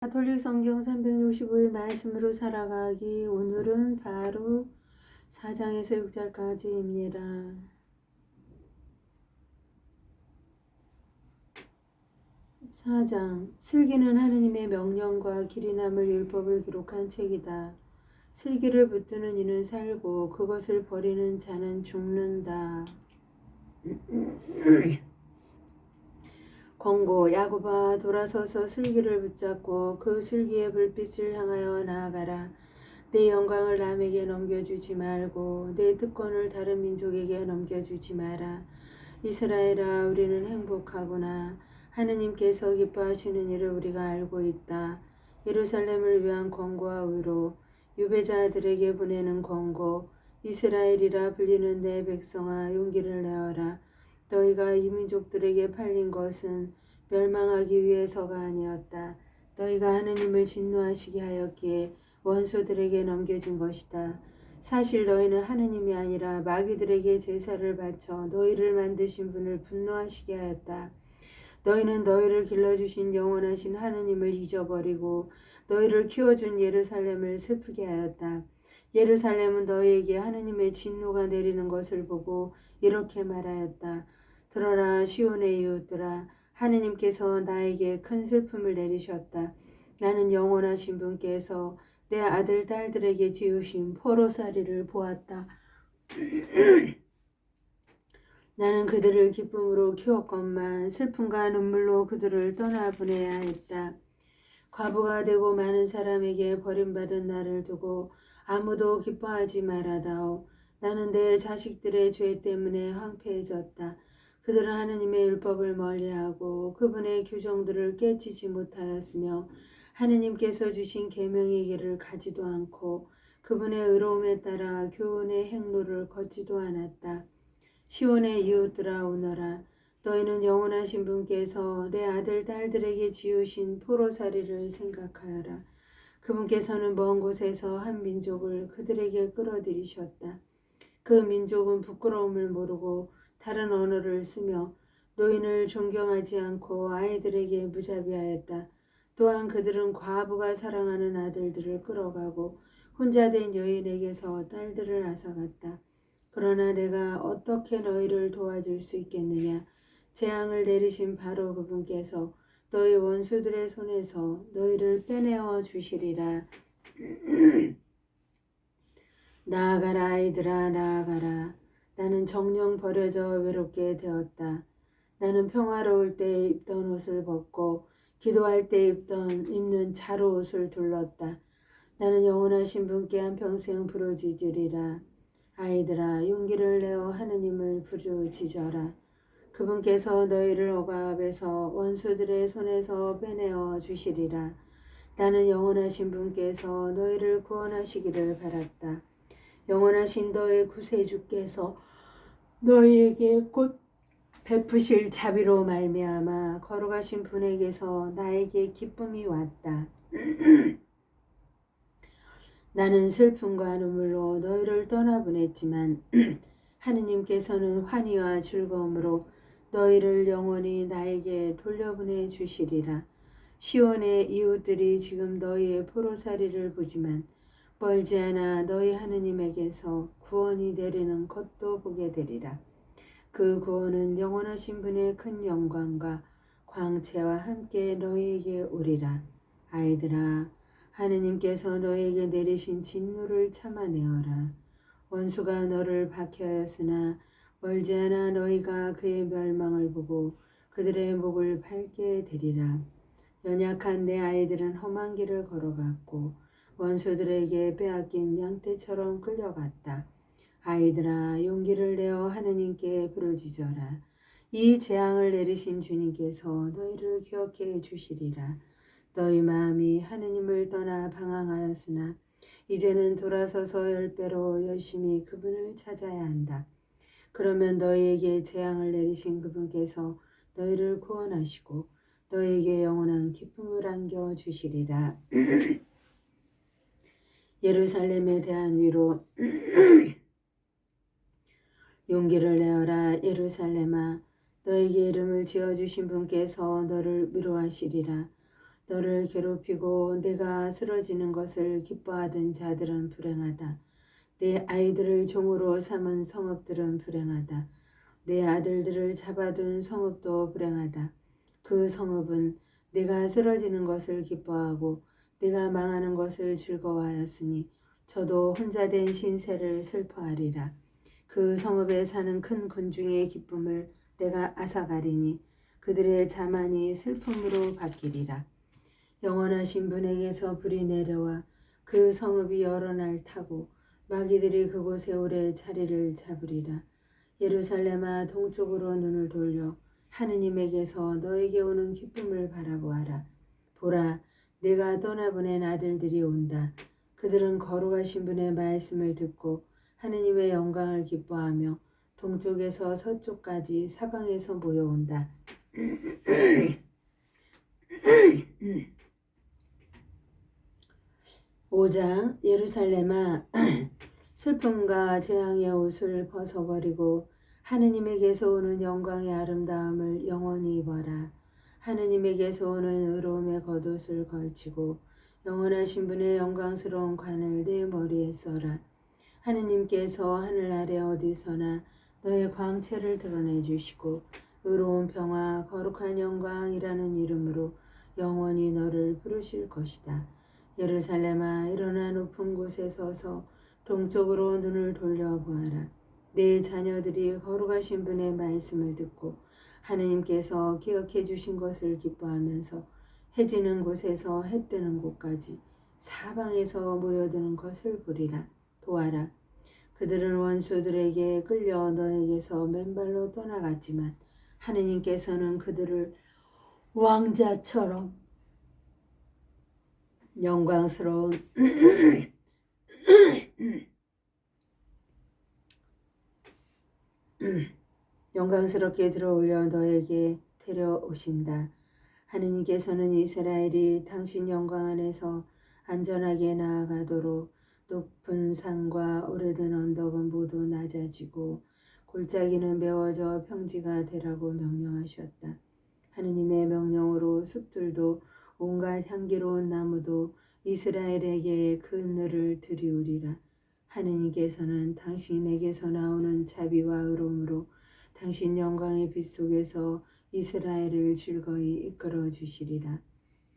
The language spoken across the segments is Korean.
가톨릭 성경 365일 말씀으로 살아가기. 오늘은 바로 4장에서 6절까지입니다. 4장. 슬기는 하느님의 명령과 길이 남을 율법을 기록한 책이다. 슬기를 붙드는 이는 살고 그것을 버리는 자는 죽는다. 권고. 야곱아, 돌아서서 슬기를 붙잡고 그 슬기의 불빛을 향하여 나아가라. 내 영광을 남에게 넘겨주지 말고 내 특권을 다른 민족에게 넘겨주지 마라. 이스라엘아, 우리는 행복하구나. 하느님께서 기뻐하시는 일을 우리가 알고 있다. 예루살렘을 위한 권고와 위로, 유배자들에게 보내는 권고. 이스라엘이라 불리는 내 백성아, 용기를 내어라. 너희가 이 민족들에게 팔린 것은 멸망하기 위해서가 아니었다. 너희가 하느님을 진노하시게 하였기에 원수들에게 넘겨진 것이다. 사실 너희는 하느님이 아니라 마귀들에게 제사를 바쳐 너희를 만드신 분을 분노하시게 하였다. 너희는 너희를 길러주신 영원하신 하느님을 잊어버리고 너희를 키워준 예루살렘을 슬프게 하였다. 예루살렘은 너희에게 하느님의 진노가 내리는 것을 보고 이렇게 말하였다. 들어라, 시온의 이웃들아, 하느님께서 나에게 큰 슬픔을 내리셨다. 나는 영원하신 분께서 내 아들 딸들에게 지으신 포로살이를 보았다. 나는 그들을 기쁨으로 키웠건만 슬픔과 눈물로 그들을 떠나보내야 했다. 과부가 되고 많은 사람에게 버림받은 나를 두고 아무도 기뻐하지 말아다오. 나는 내 자식들의 죄 때문에 황폐해졌다. 그들은 하느님의 율법을 멀리하고 그분의 규정들을 깨치지 못하였으며 하느님께서 주신 계명의 길을 가지도 않고 그분의 의로움에 따라 교훈의 행로를 걷지도 않았다. 시온의 이웃들아, 오너라. 너희는 영원하신 분께서 내 아들 딸들에게 지으신 포로살이를 생각하여라. 그분께서는 먼 곳에서 한 민족을 그들에게 끌어들이셨다. 그 민족은 부끄러움을 모르고 다른 언어를 쓰며 노인을 존경하지 않고 아이들에게 무자비하였다. 또한 그들은 과부가 사랑하는 아들들을 끌어가고 혼자 된 여인에게서 딸들을 앗아갔다. 그러나 내가 어떻게 너희를 도와줄 수 있겠느냐? 재앙을 내리신 바로 그분께서 너희 원수들의 손에서 너희를 빼내어 주시리라. 나아가라, 아이들아, 나아가라. 나는 정령 버려져 외롭게 되었다. 나는 평화로울 때 입던 옷을 벗고 기도할 때 입는 자루 옷을 둘렀다. 나는 영원하신 분께 한평생 부르짖으리라. 아이들아, 용기를 내어 하느님을 부르짖어라. 그분께서 너희를 억압에서 원수들의 손에서 빼내어 주시리라. 나는 영원하신 분께서 너희를 구원하시기를 바랐다. 영원하신 너의 구세주께서 너희에게 곧 베푸실 자비로 말미암아 거룩하신 분에게서 나에게 기쁨이 왔다. 나는 슬픔과 눈물로 너희를 떠나보냈지만 하느님께서는 환희와 즐거움으로 너희를 영원히 나에게 돌려보내 주시리라. 시온의 이웃들이 지금 너희의 포로살이를 보지만 멀지 않아 너희 하느님에게서 구원이 내리는 것도 보게 되리라. 그 구원은 영원하신 분의 큰 영광과 광채와 함께 너희에게 오리라. 아이들아, 하느님께서 너희에게 내리신 진노를 참아내어라. 원수가 너를 박해하였으나 멀지 않아 너희가 그의 멸망을 보고 그들의 목을 밟게 되리라. 연약한 내 아이들은 험한 길을 걸어갔고 원수들에게 빼앗긴 양떼처럼 끌려갔다. 아이들아, 용기를 내어 하느님께 부르짖어라. 이 재앙을 내리신 주님께서 너희를 기억해 주시리라. 너희 마음이 하느님을 떠나 방황하였으나 이제는 돌아서서 10배로 열심히 그분을 찾아야 한다. 그러면 너희에게 재앙을 내리신 그분께서 너희를 구원하시고 너희에게 영원한 기쁨을 안겨주시리라. 예루살렘에 대한 위로. 용기를 내어라, 예루살렘아. 너에게 이름을 지어주신 분께서 너를 위로하시리라. 너를 괴롭히고 내가 쓰러지는 것을 기뻐하던 자들은 불행하다. 내 아이들을 종으로 삼은 성읍들은 불행하다. 내 아들들을 잡아둔 성읍도 불행하다. 그 성읍은 내가 쓰러지는 것을 기뻐하고 내가 망하는 것을 즐거워하였으니 저도 혼자 된 신세를 슬퍼하리라. 그 성읍에 사는 큰 군중의 기쁨을 내가 앗아가리니 그들의 자만이 슬픔으로 바뀌리라. 영원하신 분에게서 불이 내려와 그 성읍이 여러 날 타고 마귀들이 그곳에 오래 자리를 잡으리라. 예루살렘아 동쪽으로 눈을 돌려 하느님에게서 너에게 오는 기쁨을 바라보아라. 보라, 내가 떠나보낸 아들들이 온다. 그들은 거룩하신 분의 말씀을 듣고 하느님의 영광을 기뻐하며 동쪽에서 서쪽까지 사방에서 모여온다. 5장 예루살렘아 슬픔과 재앙의 옷을 벗어버리고 하느님에게서 오는 영광의 아름다움을 영원히 입어라. 하느님에게서 오는 의로움의 겉옷을 걸치고 영원하신 분의 영광스러운 관을 내 머리에 써라. 하느님께서 하늘 아래 어디서나 너의 광채를 드러내 주시고 의로운 평화 거룩한 영광이라는 이름으로 영원히 너를 부르실 것이다. 예루살렘아 일어나 높은 곳에 서서 동쪽으로 눈을 돌려보아라. 내 자녀들이 거룩하신 분의 말씀을 듣고 하느님께서 기억해 주신 것을 기뻐하면서 해 지는 곳에서 해 뜨는 곳까지 사방에서 모여드는 것을 보리라. 보아라. 그들은 원수들에게 끌려 너에게서 맨발로 떠나갔지만 하느님께서는 그들을 왕자처럼 영광스러운 영광스럽게 들어올려 너에게 데려오신다. 하느님께서는 이스라엘이 당신 영광 안에서 안전하게 나아가도록 높은 산과 오래된 언덕은 모두 낮아지고 골짜기는 메워져 평지가 되라고 명령하셨다. 하느님의 명령으로 숲들도 온갖 향기로운 나무도 이스라엘에게 그늘을 들이우리라. 하느님께서는 당신에게서 나오는 자비와 의로움으로 당신 영광의 빛 속에서 이스라엘을 즐거이 이끌어 주시리라.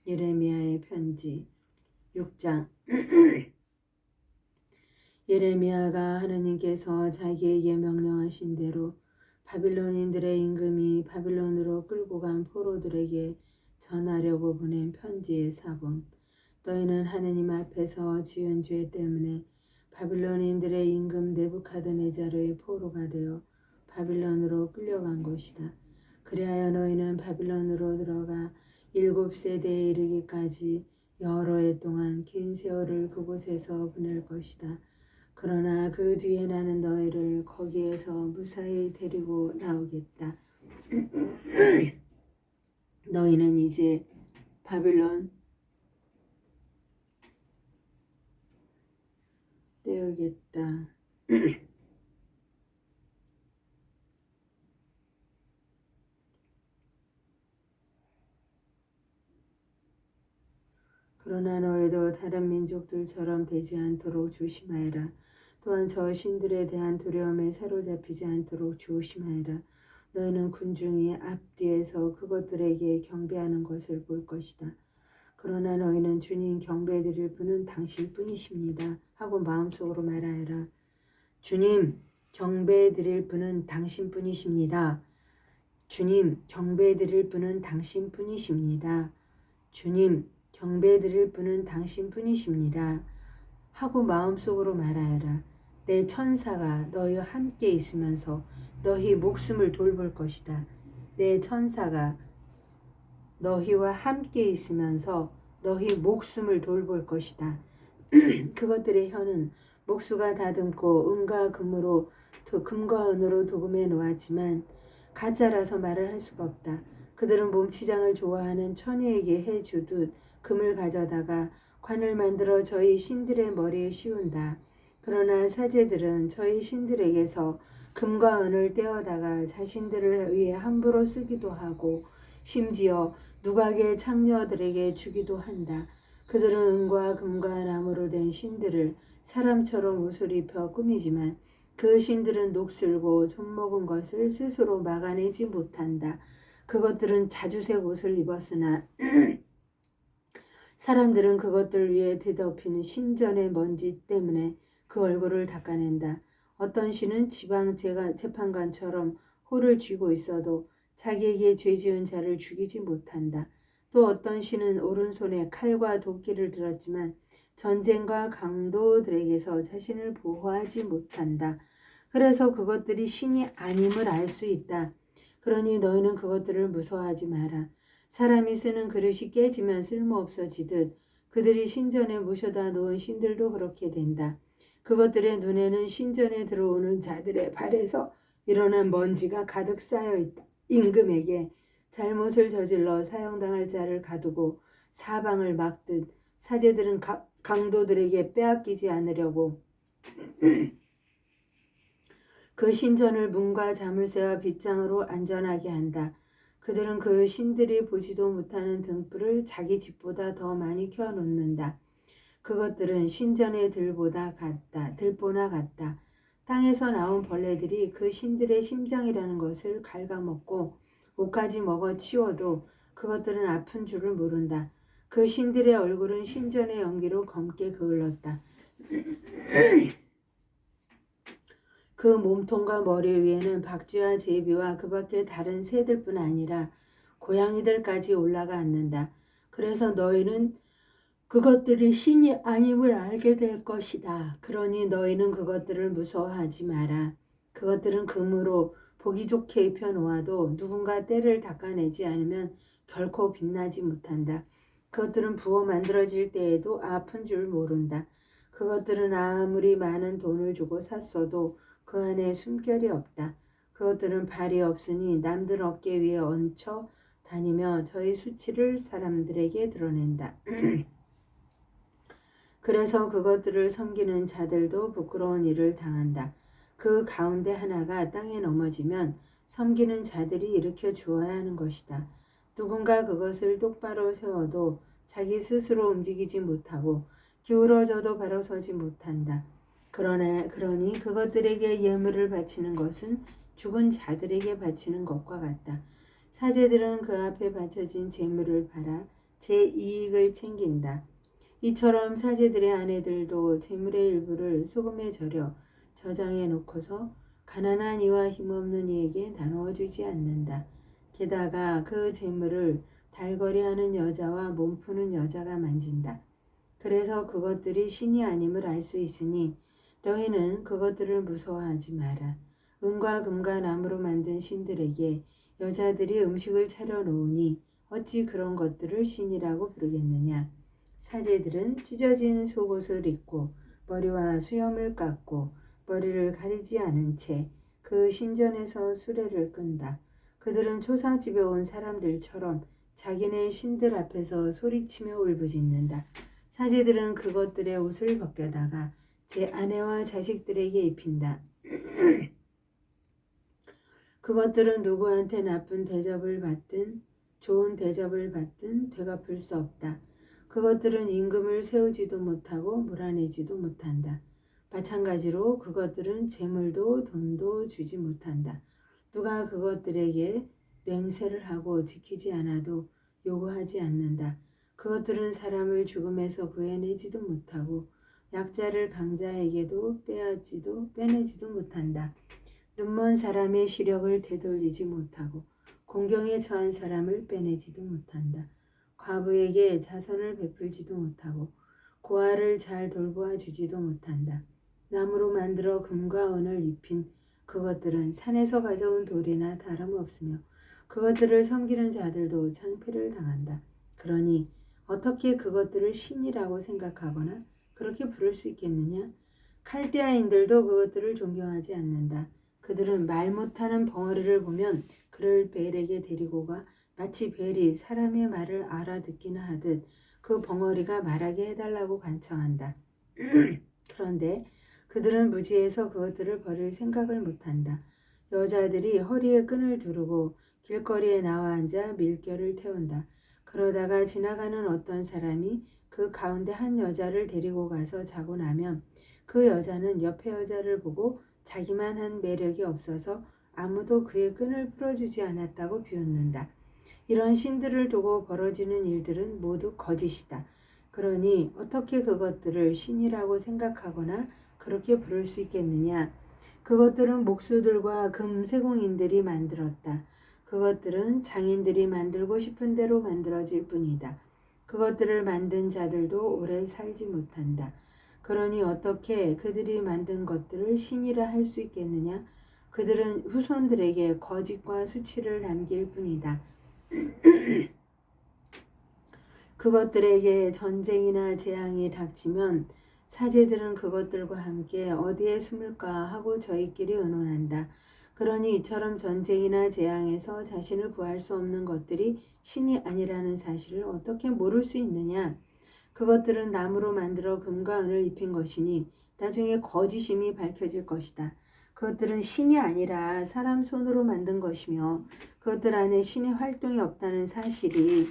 예레미야의 편지 6장 예레미야가 하느님께서 자기에게 명령하신 대로 바빌론인들의 임금이 바빌론으로 끌고 간 포로들에게 전하려고 보낸 편지의 사본. 너희는 하느님 앞에서 지은 죄 때문에 바빌론인들의 임금 느부갓네살의 포로가 되어 바빌론으로 끌려간 것이다. 그리하여 너희는 바빌론으로 들어가 7세대에 이르기까지 여러 해 동안 긴 세월을 그곳에서 보낼 것이다. 그러나 그 뒤에 나는 너희를 거기에서 무사히 데리고 나오겠다. 너희는 이제 바빌론 떼우겠다. 그러나 너희도 다른 민족들처럼 되지 않도록 조심하여라. 또한 저 신들에 대한 두려움에 사로잡히지 않도록 조심하여라. 너희는 군중이 앞뒤에서 그것들에게 경배하는 것을 볼 것이다. 그러나 너희는 주님 경배드릴 분은 당신뿐이십니다 하고 마음속으로 말하여라. 주님 경배드릴 분은 당신뿐이십니다. 주님 경배드릴 분은 당신뿐이십니다. 주님 경배드릴 분은 당신뿐이십니다 하고 마음속으로 말하여라. 내 천사가 너희와 함께 있으면서 너희 목숨을 돌볼 것이다. 내 천사가 너희와 함께 있으면서 너희 목숨을 돌볼 것이다. 그것들의 혀는 목수가 다듬고 은과 금으로 금과 은으로 도금해 놓았지만 가짜라서 말을 할 수가 없다. 그들은 몸치장을 좋아하는 처녀에게 해주듯 금을 가져다가 관을 만들어 저희 신들의 머리에 씌운다. 그러나 사제들은 저희 신들에게서 금과 은을 떼어다가 자신들을 위해 함부로 쓰기도 하고 심지어 누각의 창녀들에게 주기도 한다. 그들은 은과 금과 나무로 된 신들을 사람처럼 옷을 입혀 꾸미지만 그 신들은 녹슬고 좀먹은 것을 스스로 막아내지 못한다. 그것들은 자주색 옷을 입었으나 사람들은 그것들 위에 뒤덮이는 신전의 먼지 때문에 그 얼굴을 닦아낸다. 어떤 신은 지방 재판관처럼 호를 쥐고 있어도 자기에게 죄 지은 자를 죽이지 못한다. 또 어떤 신은 오른손에 칼과 도끼를 들었지만 전쟁과 강도들에게서 자신을 보호하지 못한다. 그래서 그것들이 신이 아님을 알 수 있다. 그러니 너희는 그것들을 무서워하지 마라. 사람이 쓰는 그릇이 깨지면 쓸모없어지듯 그들이 신전에 모셔다 놓은 신들도 그렇게 된다. 그것들의 눈에는 신전에 들어오는 자들의 발에서 일어난 먼지가 가득 쌓여 있다. 임금에게 잘못을 저질러 사형당할 자를 가두고 사방을 막듯 사제들은 강도들에게 빼앗기지 않으려고 그 신전을 문과 자물쇠와 빗장으로 안전하게 한다. 그들은 그 신들이 보지도 못하는 등불을 자기 집보다 더 많이 켜놓는다. 그것들은 신전의 들보나 같다. 땅에서 나온 벌레들이 그 신들의 심장이라는 것을 갉아먹고 옷까지 먹어 치워도 그것들은 아픈 줄을 모른다. 그 신들의 얼굴은 신전의 연기로 검게 그을렀다. 그 몸통과 머리 위에는 박쥐와 제비와 그 밖에 다른 새들뿐 아니라 고양이들까지 올라가 앉는다. 그래서 너희는 그것들이 신이 아님을 알게 될 것이다. 그러니 너희는 그것들을 무서워하지 마라. 그것들은 금으로 보기 좋게 입혀놓아도 누군가 때를 닦아내지 않으면 결코 빛나지 못한다. 그것들은 부어 만들어질 때에도 아픈 줄 모른다. 그것들은 아무리 많은 돈을 주고 샀어도 그 안에 숨결이 없다. 그것들은 발이 없으니 남들 어깨 위에 얹혀 다니며 저희 수치를 사람들에게 드러낸다. 그래서 그것들을 섬기는 자들도 부끄러운 일을 당한다. 그 가운데 하나가 땅에 넘어지면 섬기는 자들이 일으켜 주어야 하는 것이다. 누군가 그것을 똑바로 세워도 자기 스스로 움직이지 못하고 기울어져도 바로 서지 못한다. 그러니 그것들에게 예물을 바치는 것은 죽은 자들에게 바치는 것과 같다. 사제들은 그 앞에 바쳐진 제물을 팔아 제 이익을 챙긴다. 이처럼 사제들의 아내들도 재물의 일부를 소금에 절여 저장해 놓고서 가난한 이와 힘없는 이에게 나누어 주지 않는다. 게다가 그 재물을 달거리하는 여자와 몸푸는 여자가 만진다. 그래서 그것들이 신이 아님을 알 수 있으니 너희는 그것들을 무서워하지 마라. 은과 금과 나무로 만든 신들에게 여자들이 음식을 차려 놓으니 어찌 그런 것들을 신이라고 부르겠느냐. 사제들은 찢어진 속옷을 입고 머리와 수염을 깎고 머리를 가리지 않은 채 그 신전에서 수레를 끈다. 그들은 초상집에 온 사람들처럼 자기네 신들 앞에서 소리치며 울부짖는다. 사제들은 그것들의 옷을 벗겨다가 제 아내와 자식들에게 입힌다. 그것들은 누구한테 나쁜 대접을 받든 좋은 대접을 받든 되갚을 수 없다. 그것들은 임금을 세우지도 못하고 몰아내지도 못한다. 마찬가지로 그것들은 재물도 돈도 주지 못한다. 누가 그것들에게 맹세를 하고 지키지 않아도 요구하지 않는다. 그것들은 사람을 죽음에서 구해내지도 못하고 약자를 강자에게도 빼내지도 못한다. 눈먼 사람의 시력을 되돌리지 못하고 공경에 처한 사람을 빼내지도 못한다. 과부에게 자선을 베풀지도 못하고 고아를 잘 돌보아 주지도 못한다. 나무로 만들어 금과 은을 입힌 그것들은 산에서 가져온 돌이나 다름없으며 그것들을 섬기는 자들도 창피를 당한다. 그러니 어떻게 그것들을 신이라고 생각하거나 그렇게 부를 수 있겠느냐? 칼데아인들도 그것들을 존경하지 않는다. 그들은 말 못하는 벙어리를 보면 그를 벨에게 데리고 가 마치 벨이 사람의 말을 알아듣기나 하듯 그 벙어리가 말하게 해달라고 간청한다. 그런데 그들은 무지해서 그것들을 버릴 생각을 못한다. 여자들이 허리에 끈을 두르고 길거리에 나와 앉아 밀결을 태운다. 그러다가 지나가는 어떤 사람이 그 가운데 한 여자를 데리고 가서 자고 나면 그 여자는 옆에 여자를 보고 자기만 한 매력이 없어서 아무도 그의 끈을 풀어주지 않았다고 비웃는다. 이런 신들을 두고 벌어지는 일들은 모두 거짓이다. 그러니 어떻게 그것들을 신이라고 생각하거나 그렇게 부를 수 있겠느냐? 그것들은 목수들과 금세공인들이 만들었다. 그것들은 장인들이 만들고 싶은 대로 만들어질 뿐이다. 그것들을 만든 자들도 오래 살지 못한다. 그러니 어떻게 그들이 만든 것들을 신이라 할 수 있겠느냐? 그들은 후손들에게 거짓과 수치를 남길 뿐이다. 그것들에게 전쟁이나 재앙이 닥치면 사제들은 그것들과 함께 어디에 숨을까 하고 저희끼리 의논한다. 그러니 이처럼 전쟁이나 재앙에서 자신을 구할 수 없는 것들이 신이 아니라는 사실을 어떻게 모를 수 있느냐? 그것들은 나무로 만들어 금과 은을 입힌 것이니 나중에 거짓임이 밝혀질 것이다. 그것들은 신이 아니라 사람 손으로 만든 것이며 그것들 안에 신의 활동이 없다는 사실이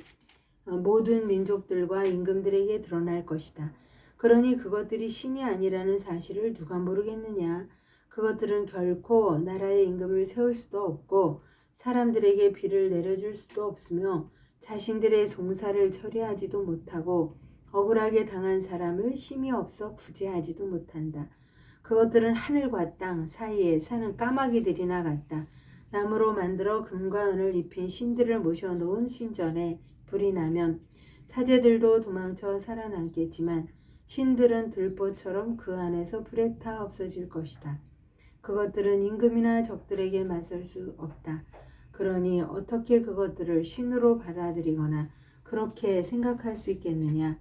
모든 민족들과 임금들에게 드러날 것이다. 그러니 그것들이 신이 아니라는 사실을 누가 모르겠느냐? 그것들은 결코 나라의 임금을 세울 수도 없고 사람들에게 비를 내려줄 수도 없으며 자신들의 송사를 처리하지도 못하고 억울하게 당한 사람을 힘이 없어 구제하지도 못한다. 그것들은 하늘과 땅 사이에 사는 까마귀들이나 같다. 나무로 만들어 금과 은을 입힌 신들을 모셔놓은 신전에 불이 나면 사제들도 도망쳐 살아남겠지만 신들은 들보처럼 그 안에서 불에 타 없어질 것이다. 그것들은 임금이나 적들에게 맞설 수 없다. 그러니 어떻게 그것들을 신으로 받아들이거나 그렇게 생각할 수 있겠느냐?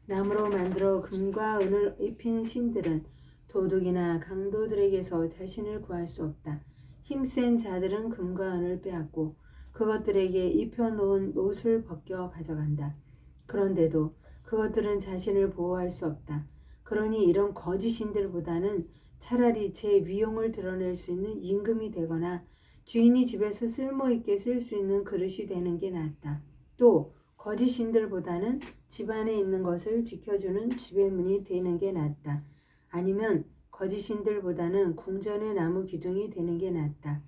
나무로 만들어 금과 은을 입힌 신들은 도둑이나 강도들에게서 자신을 구할 수 없다. 힘센 자들은 금과 은을 빼앗고 그것들에게 입혀놓은 옷을 벗겨 가져간다. 그런데도 그것들은 자신을 보호할 수 없다. 그러니 이런 거짓 신들보다는 차라리 제 위용을 드러낼 수 있는 임금이 되거나 주인이 집에서 쓸모있게 쓸 수 있는 그릇이 되는 게 낫다. 또 거짓 신들보다는 집안에 있는 것을 지켜주는 지배문이 되는 게 낫다. 아니면 거짓 신들보다는 궁전의 나무 기둥이 되는 게 낫다.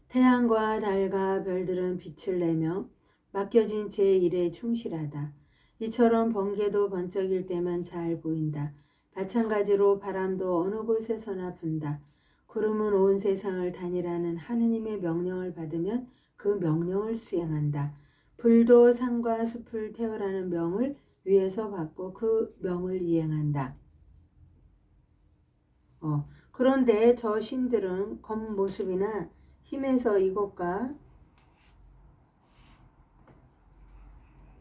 태양과 달과 별들은 빛을 내며 맡겨진 제 일에 충실하다. 이처럼 번개도 번쩍일 때면 잘 보인다. 마찬가지로 바람도 어느 곳에서나 분다. 구름은 온 세상을 다니라는 하느님의 명령을 받으면 그 명령을 수행한다. 불도 산과 숲을 태우라는 명을 위에서 받고 그 명을 이행한다. 그런데 저 신들은 겉모습이나 힘에서 이것과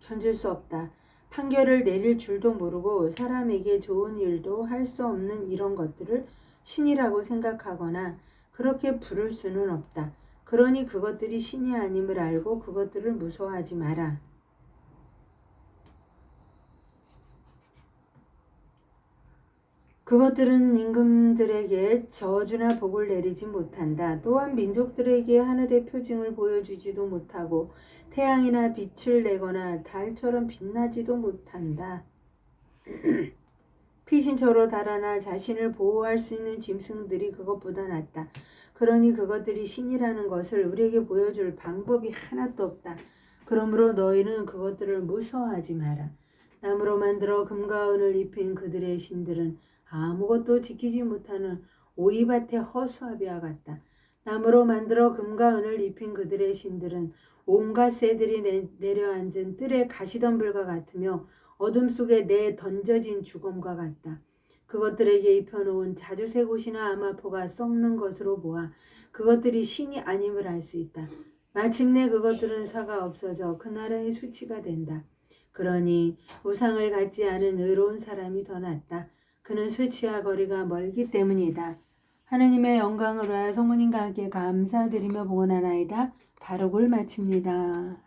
견줄 수 없다. 판결을 내릴 줄도 모르고 사람에게 좋은 일도 할 수 없는 이런 것들을 신이라고 생각하거나 그렇게 부를 수는 없다. 그러니 그것들이 신이 아님을 알고 그것들을 무서워하지 마라. 그것들은 임금들에게 저주나 복을 내리지 못한다. 또한 민족들에게 하늘의 표징을 보여주지도 못하고 태양이나 빛을 내거나 달처럼 빛나지도 못한다. 피신처로 달아나 자신을 보호할 수 있는 짐승들이 그것보다 낫다. 그러니 그것들이 신이라는 것을 우리에게 보여줄 방법이 하나도 없다. 그러므로 너희는 그것들을 무서워하지 마라. 나무로 만들어 금과 은을 입힌 그들의 신들은 아무것도 지키지 못하는 오이밭의 허수아비와 같다. 나무로 만들어 금과 은을 입힌 그들의 신들은 온갖 새들이 내려앉은 뜰의 가시덤불과 같으며 어둠 속에 던져진 죽음과 같다. 그것들에게 입혀놓은 자주색 옷이나 아마포가 썩는 것으로 보아 그것들이 신이 아님을 알 수 있다. 마침내 그것들은 사가 없어져 그 나라의 수치가 된다. 그러니 우상을 갖지 않은 의로운 사람이 더 낫다. 그는 수치와 거리가 멀기 때문이다. 하느님의 영광을 위하여 성모님과 함께 감사드리며 봉헌하나이다. 바룩을 마칩니다.